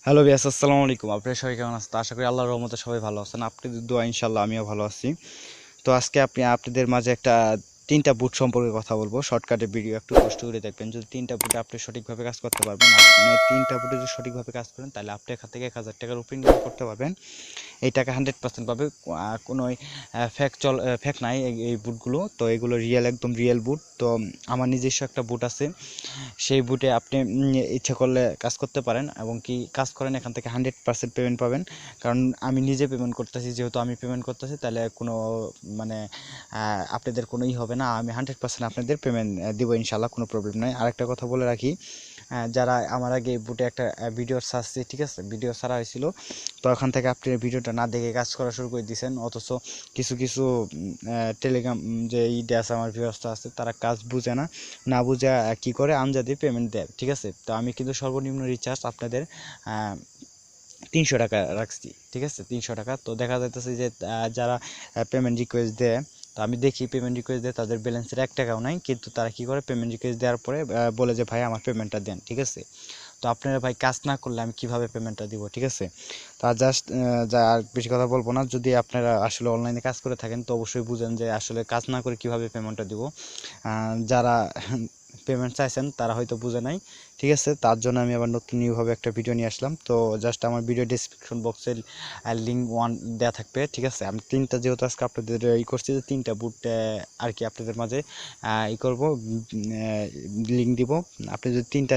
Hello বিয়াস, আসসালামু আলাইকুম। আপনারা সবাই কেমন আছেন? আশা করি আল্লাহর রহমতে সবাই ভালো আছেন। আপনাদের দোয়া ইনশাআল্লাহ আমিও ভালো আছি। তো আজকে আপনাদের মাঝে একটা তিনটা বুট সম্পর্কে কথা বলবো। শর্টকাটে ভিডিও, একটু কষ্ট করে দেখবেন। যদি তিনটা বুটে আপনি সঠিকভাবে কাজ করতে পারবেন, আপনি তিনটা বুটে যদি সঠিকভাবে কাজ করেন, তাহলে আপনি এখান থেকে 1000 টাকার উপর ইনকাম করতে পারবেন। এই টাকা 100% পাবে। কোনো ফেক নাই এই বুটগুলো। তো এগুলো রিয়েল, একদম রিয়েল বুট। তো আমার নিজস্ব একটা বুট আছে, সেই বুটে আপনি ইচ্ছা করলে কাজ করতে পারেন, এবং কি কাজ করেন এখান থেকে 100% পেমেন্ট পাবেন। কারণ আমি নিজে পেমেন্ট করতেছি, যেহেতু আমি পেমেন্ট করতেছি, তাহলে কোনো মানে আপনাদের কোনো হবে না। আমি 100% আপনাদের পেমেন্ট দিব ইনশাল্লাহ, কোনো প্রবলেম নাই। আরেকটা কথা বলে রাখি, যারা আমার আগে বুটে একটা ভিডিও ছাড়ছে, ঠিক আছে, ভিডিও ছাড়া হয়েছিল, তো ওখান থেকে আপনি ভিডিওটা না দেখে কাজ করা শুরু করে দিয়েছেন। অথচ কিছু কিছু টেলিগ্রাম যে ইডে আছে, আমার ব্যবস্থা আছে, তারা কাজ বুঝে না, না বুঝে কি করে আমজাদি পেমেন্ট দেয়, ঠিক আছে। তো আমি কিন্তু সর্বনিম্ন রিচার্জ আপনাদের 300 টাকা রাখছি, ঠিক আছে, 300 টাকা। তো দেখা যাইতেছে যে যারা পেমেন্ট রিকোয়েস্ট দেয়, তো আমি দেখি পেমেন্ট রিকোয়েস্ট দেয়, তাদের ব্যালেন্সের 1 টাকাও নাই, কিন্তু তারা কি করে পেমেন্ট রিকোয়েস্ট দেওয়ার পরে বলে যে ভাই আমার পেমেন্টটা দেন, ঠিক আছে। তো আপনারা ভাই কাজ না করলে আমি কিভাবে পেমেন্টটা দিব, ঠিক আছে। তো জাস্ট যা আর বেশি কথা বলবো না। যদি আপনারা আসলে অনলাইনে কাজ করে থাকেন, তো অবশ্যই বুঝেন যে আসলে কাজ না করে কিভাবে পেমেন্টটা দিব। যারা পেমেন্ট চাইছেন তারা হয়তো বুঝে নাই, ঠিক আছে। তার জন্য আমি আবার নতুন নিউভাবে একটা ভিডিও নিয়ে আসলাম। তো জাস্ট আমার ভিডিও ডিসক্রিপশন বক্সের লিঙ্ক দেওয়া থাকবে, ঠিক আছে। আমি তিনটা, যেহেতু আজকে আপনাদের করছি, যে তিনটা বুট আর কি আপনাদের মাঝে করবো, লিঙ্ক দিব। আপনি যদি তিনটা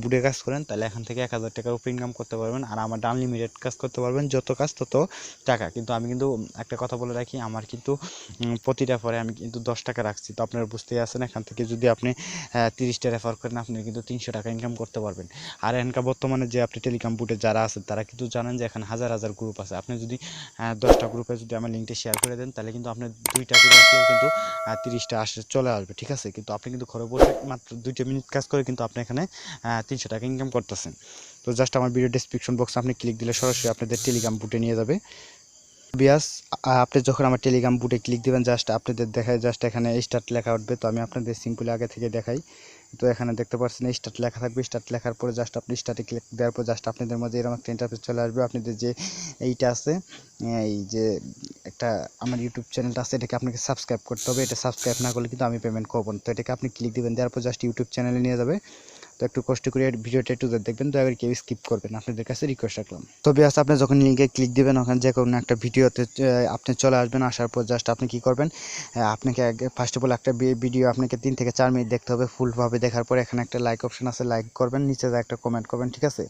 বুটে কাজ করেন, তাহলে এখান থেকে 1000 টাকার উপর ইনকাম করতে পারবেন। আর আমার আনলিমিটেড কাজ করতে পারবেন, যত কাজ তত টাকা। কিন্তু আমি কিন্তু একটা কথা বলে রাখি, আমার কিন্তু প্রতিটা পরে আমি কিন্তু 10 টাকা রাখছি। তো আপনারা বুঝতেই আছেন, এখান থেকে যদি আপনি 30টা রেফার করেন, আপনি কিন্তু 300 টাকা ইনকাম করতে পারবেন। আর এখানকার বর্তমানে যে আপনি টেলিগ্রাম বুটে যারা আছেন, তারা কিন্তু জানেন যে এখানে হাজার হাজার গ্রুপ আছে। আপনি যদি 10টা গ্রুপে যদি আমার লিঙ্কটা শেয়ার করে দেন, তাহলে কিন্তু আপনি 2টা করে আসলেও কিন্তু 30টা চলে আসবে, ঠিক আছে। কিন্তু আপনি কিন্তু ঘরে বসে মাত্র 2 মিনিট কাজ করে কিন্তু আপনি এখানে 300 টাকা ইনকাম করতেছেন। তো জাস্ট আমার ভিডিও ডেসক্রিপশন বক্সে আপনি ক্লিক দিলে সরাসরি আপনাদের টেলিগ্রাম বুটে নিয়ে যাবে। বিয়াস, আপনি যখন আমার টেলিগ্রাম বুটে ক্লিক দিবেন, জাস্ট আপনাদের দেখায়, জাস্ট এখানে স্টার্ট লেখা উঠবে। তো আমি আপনাদের সিম্পলি আগে থেকে দেখাই। তো এখানে দেখতে পাচ্ছেন স্টার্ট লেখা থাকবে। স্টার্ট লেখার পরে জাস্ট আপনি স্টার্টে ক্লিক দেওয়ার পর জাস্ট আপনাদের মধ্যে এরকম একটা ইন্টারফেস চলে আসবে। আপনাদের যে এইটা আছে, এই যে একটা আমার ইউটিউব চ্যানেলটা আছে, এটাকে আপনাকে সাবস্ক্রাইব করতে হবে। এটা সাবস্ক্রাইব না করলে কিন্তু আমি পেমেন্ট করবো না। তো এটাকে আপনি ক্লিক দিবেন, দেওয়ার পর জাস্ট ইউটিউব চ্যানেলে নিয়ে যাবে। তো একটু কষ্ট করে ভিডিওটা একটু দেখবেন, দয়া করে কেউ স্কিপ করবেন, আপনাদের কাছে রিকোয়েস্ট রাখলাম। তবে আজ আপনি যখন লিঙ্কে ক্লিক দিবেন, ওখানে যে কোনো একটা ভিডিওতে আপনি চলে আসবেন। আসার পর জাস্ট আপনি কি করবেন, আপনাকে ফার্স্ট অফ অল একটা ভিডিও আপনাকে 3 থেকে 4 মিনিট দেখতে হবে। ফুলভাবে দেখার পর এখানে একটা লাইক অপশন আছে, লাইক করবেন, নিচে যা একটা কমেন্ট করবেন, ঠিক আছে।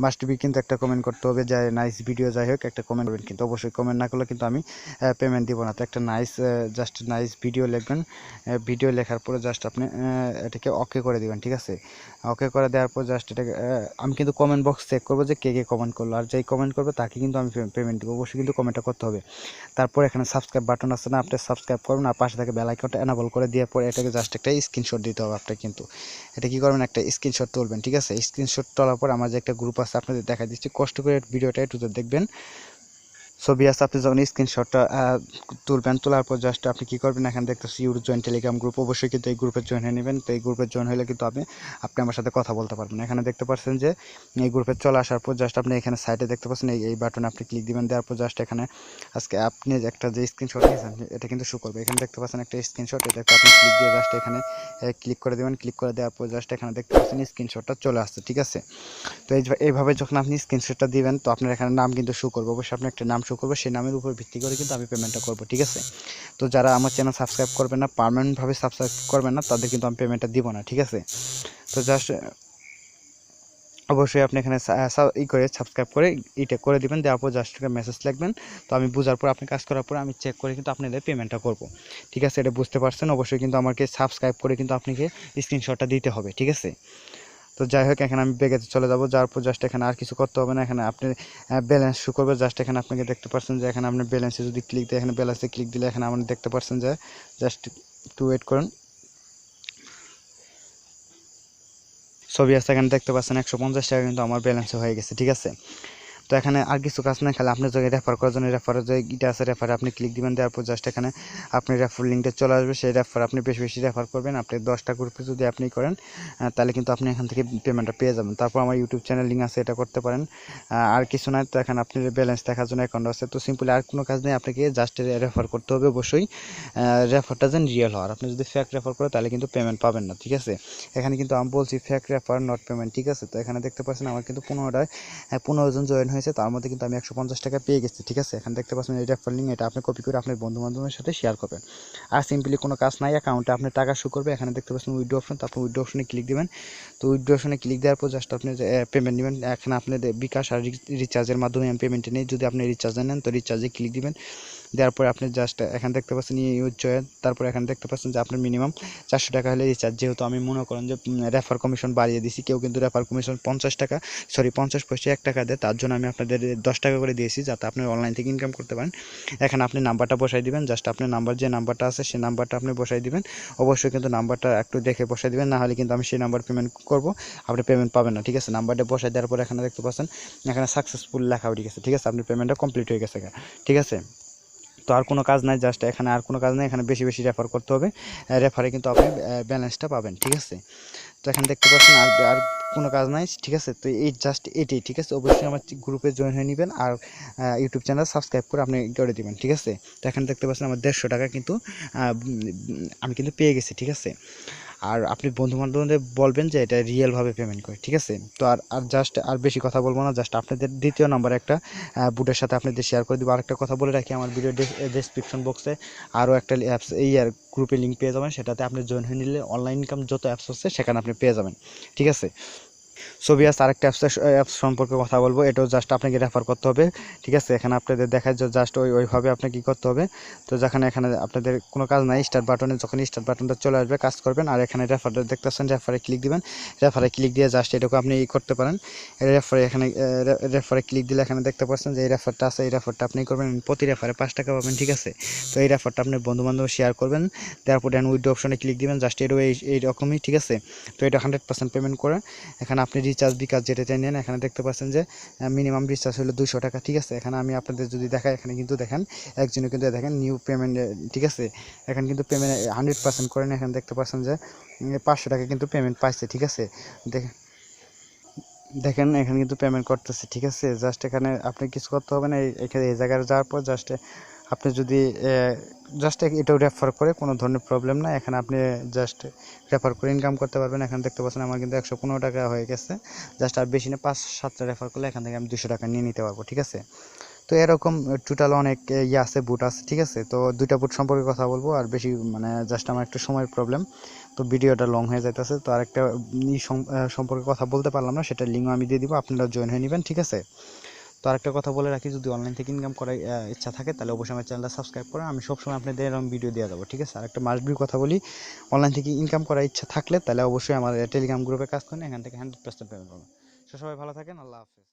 মাস্ট বি কিন্তু একটা কমেন্ট করতে হবে, যে নাইস ভিডিও, যাই হোক একটা কমেন্ট করবেন। কিন্তু অবশ্যই কমেন্ট না করলে কিন্তু আমি পেমেন্ট দিব না। তো একটা নাইস, জাস্ট নাইস ভিডিও লিখবেন। ভিডিও লেখার পরে জাস্ট আপনি এটাকে ওকে করে দিবেন, ঠিক আছে। ওকে করে দেওয়ার পর জাস্ট এটাকে আমি কিন্তু কমেন্ট বক্স চেক করবো যে কে কে কমেন্ট করলো, আর যেই কমেন্ট করবে তাকে কিন্তু আমি পেমেন্ট দেবো। অবশ্যই কিন্তু কমেন্টটা করতে হবে। তারপর এখানে সাবস্ক্রাইব বাটন আছে না, আপনি সাবস্ক্রাইব করবেন, আর পাশে থেকে বেল আইকনটা এনাবল করে দেওয়ার পরে এটাকে জাস্ট একটা স্ক্রিনশট দিতে হবে আপনাকে। কিন্তু এটা কী করবেন, একটা স্ক্রিনশট তুলবেন, ঠিক আছে। স্ক্রিনশট তোলার পর আমার যে একটা গ্রুপ আছে আপনাদের দেখা দিচ্ছি, কষ্ট করে ভিডিওটা একটু দেখবেন। ছবি আছে, আপনি যখন স্ক্রিনশটটা তুলবেন, তোলার পর জাস্ট আপনি কী করবেন, এখানে দেখতেছি ইউর জয়েন টেলিগ্রাম গ্রুপ। অবশ্যই কিন্তু এই গ্রুপে জয়েন হয়ে নেবেন। তো এই গ্রুপে জয়েন হলে কিন্তু আপনি আমার সাথে কথা বলতে পারবেন। এখানে দেখতে পাচ্ছেন যে এই গ্রুপে চলে আসার পর জাস্ট আপনি এখানে সাইডে দেখতে পাচ্ছেন এই বাটনে আপনি ক্লিক দিবেন। দেওয়ার পর জাস্ট এখানে আজকে আপনি একটা যে স্ক্রিনশট নিয়েছেন, এটা কিন্তু শো করবে। এখানে দেখতে পাচ্ছেন একটা স্ক্রিনশট, এটাকে আপনি ক্লিক দিয়ে জাস্ট এখানে ক্লিক করে দেবেন। ক্লিক করে দেওয়ার পর জাস্ট এখানে দেখতে পাচ্ছেন স্ক্রিনশটটা চলে আসছে, ঠিক আছে। তো এইভাবে যখন আপনি স্ক্রিনশটটা দিবেন, তো আপনার এখানে নাম কিন্তু শো করবে। অবশ্যই আপনি একটা নাম শো করবে, সেই নামের উপর ভিত্তি করে কিন্তু আমি পেমেন্টটা করবো, ঠিক আছে। তো যারা আমার চ্যানেল সাবস্ক্রাইব করবেন না, পার্মানেন্টভাবে সাবস্ক্রাইব করবেন না, তাদের কিন্তু আমি পেমেন্টটা দিব না, ঠিক আছে। তো জাস্ট অবশ্যই আপনি এখানে করে সাবস্ক্রাইব করে এটা করে দিবেন। দেওয়ার পর জাস্ট একটা মেসেজ লিখবেন। তো আমি বোঝার পর, আপনি কাজ করার পর আমি চেক করে কিন্তু আপনাদের পেমেন্টটা করব, ঠিক আছে। এটা বুঝতে পারছেন। অবশ্যই কিন্তু আমাকে সাবস্ক্রাইব করে কিন্তু আপনাকে স্ক্রিনশটটা দিতে হবে, ঠিক আছে। তো যাই হোক, এখানে আমি ব্যাগে চলে যাব। যাওয়ার পর জাস্ট এখানে আর কিছু করতে হবে না। এখানে আপনি ব্যালেন্স শো করবে। জাস্ট এখানে আপনাকে দেখতে পাচ্ছেন যে এখানে আপনি ব্যালেন্সে যদি ক্লিক দেয়, এখানে ব্যালেন্সে ক্লিক দিলে এখানে আপনি দেখতে পাচ্ছেন যে জাস্ট একটু ওয়েট করুন। ছবি আছে, এখানে দেখতে পাচ্ছেন 150 টাকা কিন্তু আমার ব্যালেন্সে হয়ে গেছে, ঠিক আছে। তো এখানে আর কিছু কাজ নাই, খালি আপনার জায়গায় রেফার করার জন্য রেফারের যে এটা আছে রেফারে আপনি ক্লিক দিবেন, দেওয়ার পর জাস্ট এখানে আপনি রেফার লিঙ্কটা চলে আসবে, সেই রেফার আপনি বেশি বেশি রেফার করবেন। আপনি 10টা গ্রুপে যদি আপনি করেন তাহলে কিন্তু আপনি এখান থেকে পেমেন্টটা পেয়ে যাবেন। তারপর আমার ইউটিউব চ্যানেল লিঙ্ক আছে, এটা করতে পারেন। আর কিছু নাই, তো এখানে আপনি ব্যালেন্স দেখার জন্য অ্যাকাউন্ট আছে। তো সিম্পলি আর কোনো কাজ নেই, আপনাকে জাস্ট রেফার করতে হবে অবশ্যই, রেফারটা যেন রিয়েল হওয়ার। আপনি যদি ফেক রেফার করেন তাহলে কিন্তু পেমেন্ট পাবেন না, ঠিক আছে। এখানে কিন্তু আমি বলছি ফেক রেফার নট পেমেন্ট, ঠিক আছে। তো এখানে দেখতে পাচ্ছেন আমার কিন্তু 15 জন জয়েন হয়েছে, তার মধ্যে কিন্তু আমি 150 টাকা পেয়ে গেছি, ঠিক আছে। এখানে দেখতে পাচ্ছেন এই রেফার লিঙ্ক, এটা আপনি কপি করে আপনার বন্ধু বান্ধবের সাথে শেয়ার করবেন। আর সিম্পলি কোনো কাজ নাই, অ্যাকাউন্টে আপনার টাকা শো করবে। এখানে দেখতে পাচ্ছেন উইথড্র অপশন, তারপর উইথড্র অপশনে ক্লিক দিবেন। তো উইথড্র অপশনে ক্লিক দেওয়ার পর জাস্ট আপনি পেমেন্ট নেবেন। এখানে আপনার বিকাশ আর রিচার্জের মাধ্যমে আমি পেমেন্টে নেই। যদি আপনি রিচার্জে নেন তো রিচার্জে ক্লিক দিবেন, দেওয়ার পরে আপনি জাস্ট এখানে দেখতে পাচ্ছেন ইউজ জয়েন। তারপর এখানে দেখতে পাচ্ছেন যে আপনার মিনিমাম 400 টাকা হলে রিচার্জ। যেহেতু আমি মনে করেন যে রেফার কমিশন বাড়িয়ে দিছি, কেউ কিন্তু রেফার কমিশন 50 টাকা, সরি 50 পয়সা 1 টাকা দেয়, তার জন্য আমি আপনাদের 10 টাকা করে দিয়েছি, যাতে আপনি অনলাইন থেকে ইনকাম করতে পারেন। এখানে আপনি নাম্বারটা বসাই দিবেন, জাস্ট আপনার নাম্বার যে নাম্বারটা আছে সেই নাম্বারটা আপনি বসাই দিবেন। অবশ্যই কিন্তু নাম্বারটা একটু দেখে বসাই দিবেন, না হলে কিন্তু আমি সেই নাম্বার পেমেন্ট করব, আপনি পেমেন্ট পাবেন না, ঠিক আছে। নাম্বারটা বসাই দেওয়ার পর এখানে দেখতে পাচ্ছেন এখানে সাকসেসফুল লেখা উঠে গেছে, ঠিক আছে। আপনার পেমেন্টটা কমপ্লিট হয়ে গেছে, ঠিক আছে। তো আর কোনো কাজ নাই, জাস্ট এখানে আর কোনো কাজ নাই, এখানে বেশি বেশি রেফার করতে হবে, রেফারে কিন্তু আপনি ব্যালেন্সটা পাবেন, ঠিক আছে। তো এখানে দেখতে পাচ্ছেন আর কোনো কাজ নাই, ঠিক আছে। তো এই জাস্ট এটাই, ঠিক আছে। অবশ্যই আমার গ্রুপে জয়েন হয়ে নেবেন আর ইউটিউব চ্যানেল সাবস্ক্রাইব করে আপনি করে দেবেন, ঠিক আছে। তো এখানে দেখতে পাচ্ছেন আমার 150 টাকা কিন্তু আমি কিন্তু পেয়ে গেছি, ঠিক আছে। আর আপনি বন্ধু বান্ধবদের বলবেন যে এটা রিয়েলভাবে পেমেন্ট করে, ঠিক আছে। তো আর জাস্ট আর বেশি কথা বলবো না, জাস্ট আপনাদের দ্বিতীয় নাম্বার একটা বুটের সাথে আপনাদের শেয়ার করে দেবো। আরেকটা কথা বলে রাখি, আমার ভিডিও ডেসক্রিপশন বক্সে আরও একটা অ্যাপস এই আর গ্রুপে লিঙ্ক পেয়ে যাবেন, সেটাতে আপনি জয়েন হয়ে নিলে অনলাইন ইনকাম যত অ্যাপস হচ্ছে সেখানে আপনি পেয়ে যাবেন, ঠিক আছে। সো ভিউয়ার্স, আরেকটা অ্যাপস সম্পর্কে কথা বলবো, এটাও জাস্ট আপনাকে রেফার করতে হবে, ঠিক আছে। এখানে আপনাদের দেখায় যে জাস্ট ওইভাবে আপনাকে কী করতে হবে। তো যেখানে এখানে আপনাদের কোনো কাজ নাই, স্টার্ট বাটনে যখন স্টার্ট বাটনটা চলে আসবে কাজ করবেন, আর এখানে রেফারটা দেখতেছেন, রেফারে ক্লিক দিবেন। রেফারে ক্লিক দিয়ে জাস্ট এটাকে আপনি করতে পারেন। রেফারে এখানে রেফারে ক্লিক দিলে এখানে দেখতে পাচ্ছেন যে এই রেফারটা আছে, এই রেফারটা আপনি করবেন, প্রতি রেফারে 5 টাকা পাবেন, ঠিক আছে। তো এই রেফারটা আপনার বন্ধু বান্ধব শেয়ার করবেন, তারপর উইথড্র অপশনে ক্লিক দিবেন, জাস্ট এরও এইরকমই, ঠিক আছে। তো এটা 100% পেমেন্ট করে এখানে আপনি রিচার্জ বিকাশ যেটা চাই নেন। এখানে দেখতে পাচ্ছেন যে মিনিমাম রিচার্জ হলো 200 টাকা, ঠিক আছে। এখানে আমি আপনাদের যদি দেখাই, এখানে কিন্তু দেখেন একজনে কিন্তু দেখেন নিউ পেমেন্ট, ঠিক আছে। এখানে কিন্তু পেমেন্ট 100% করেন, এখানে দেখতে পাচ্ছেন যে 500 টাকা কিন্তু পেমেন্ট পাইছে, ঠিক আছে। দেখেন দেখেন এখানে কিন্তু পেমেন্ট করতেছে, ঠিক আছে। জাস্ট এখানে আপনি কিছু করতে হবে না, এখানে এই জায়গায় যাওয়ার পর জাস্ট আপনি যদি জাস্ট এটাও রেফার করে কোনো ধরনের প্রবলেম না, এখানে আপনি জাস্ট রেফার করে ইনকাম করতে পারবেন। এখানে দেখতে পাচ্ছেন আমার কিন্তু 115 টাকা হয়ে গেছে, জাস্ট আর বেশি না, 5-7টা রেফার করলে এখান থেকে আমি 200 টাকা নিয়ে নিতে পারবো, ঠিক আছে। তো এরকম টোটাল অনেক ইয়ে আছে, বুট আছে, ঠিক আছে। তো 2টা বুট সম্পর্কে কথা বলবো, আর বেশি মানে জাস্ট আমার একটু সময়ের প্রবলেম, তো ভিডিওটা লং হয়ে যাইতেছে। তো আরেকটা সম্পর্কে কথা বলতে পারলাম না, সেটা লিঙ্ক আমি দিয়ে দিব, আপনারা জয়েন হয়ে নেবেন, ঠিক আছে। তো আরেকটা কথা বলে রাখি, যদি অনলাইন থেকে ইনকাম করার ইচ্ছা থাকে তাহলে অবশ্যই আমার চ্যানেলটা সাবস্ক্রাইব করেন, আমি সবসময় আপনাদের এরকম ভিডিও দিয়ে দেবো, ঠিক আছে। আরেকটা মাস্ট বি কথা বলি, অনলাইন থেকে ইনকাম করার ইচ্ছা থাকলে তাহলে অবশ্যই আমার টেলিগ্রাম গ্রুপে কাজ করেন, এখান থেকে 100% পেমেন্ট পাবেন। সবাই ভালো থাকেন, আল্লাহ হাফেজ।